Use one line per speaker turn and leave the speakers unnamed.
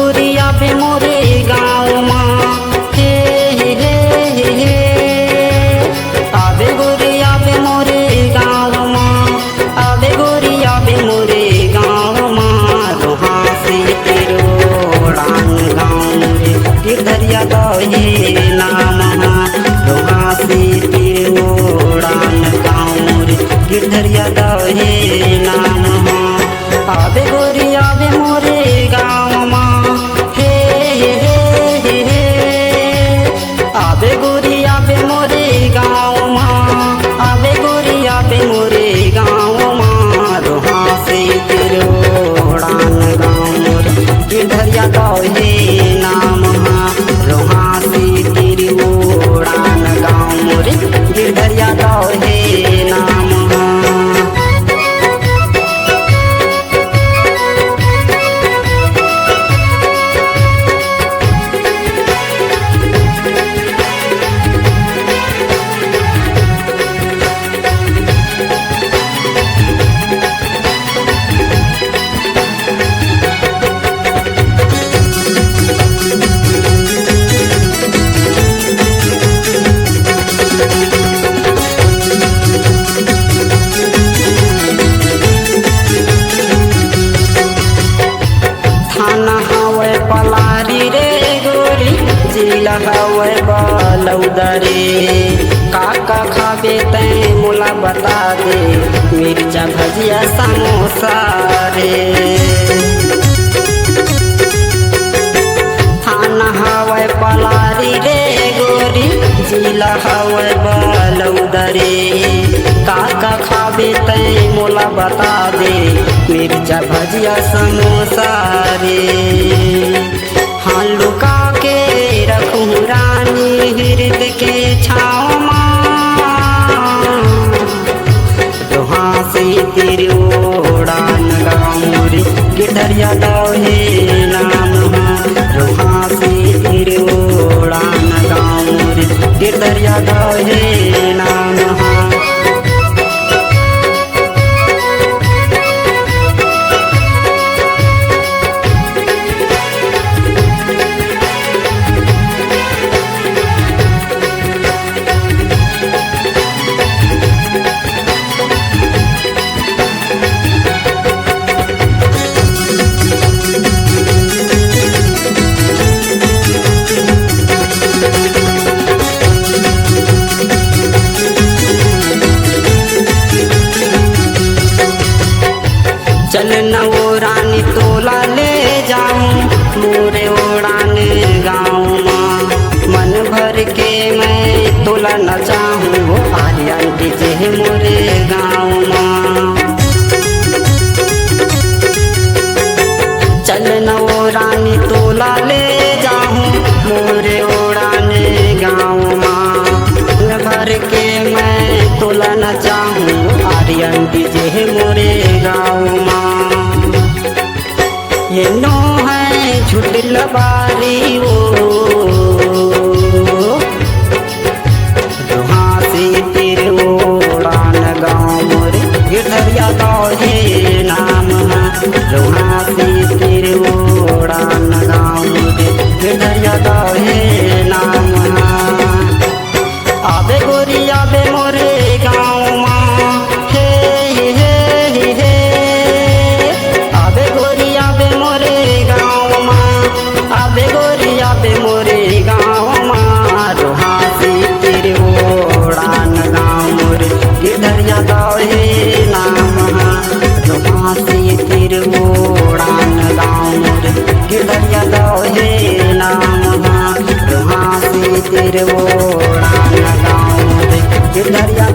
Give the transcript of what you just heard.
गुरिया बे मोरे गाँव माँ हे हे हे हे आबे गुरिया बे मोरे गाँव माँ आबे गुरिया बे मोरे गाँव माँ रोहा से तिरोड़ान गाँव रे गिरधरिया दहे नाम रोहा से तिरोड़ान गाँव रे गिरधरिया दहे नाम आबे गोरिया बे मोरे गाँव माँ हे हे हे हे आबे गोरिया बे मोरे गाँव माँ आबे गोरिया बे मोरे गाँव माँ रोहा से तिरोड़ान गाँव रे गिरधरिया दहे नाम रोहा से तिरोड़ान गाँव रे गिरधरिया दहे नाम पलारी रे गोरी जिला हवे बलौदरे काका खाबे तै मोला बता दे मिर्चा भजिया समोसा रे थाना हवे पलारी रे गोरी जिला हवे बलौदरे काका खाबे तै मोला बता दे मिर्चा भजिया समोसा रे हाँ लुका के रखूँ रानी हृदय के छाँव माँ रोहा से तिरोड़ान गाँव रे गिरधरिया दहे नाम रोहा से तिरोड़ान गाँव रे गिरधरिया दहे नाम चल नवो रानी तोला ले जाऊं मोरे ओड़ान गाँव माँ मन भर के मैं तोला न चाहूँ वो आर्यन डीजे मोरे गाँव माँ चल नवो रानी तोला ले जाऊं मोरे ओड़ान गाँव माँ मन भर के मैं तोला न चाहूँ आर्यन डीजे मोरे गाँव माँ ये नो है झूठ लबारी वो रोहा से तिरोड़ान गाँव रे गिरधरिया दहे नाम रोहा से तिरोड़ान गाँव रे गिरधरिया दहे नाम आबे गोरिया बे मोरे गाँव माँ हे हे हे आबे गोरिया बे मोरे गाँव माँ आबे गोरिया बे मोरे गाँव माँ रोहा से तिरोड़ान गाँव रे गिरधरिया दहे नाम रोहा से तिरोड़ान गाँव रे गिरधरिया दहे नाम रोहा से तिरोड़ान गाँव रे गिरधरिया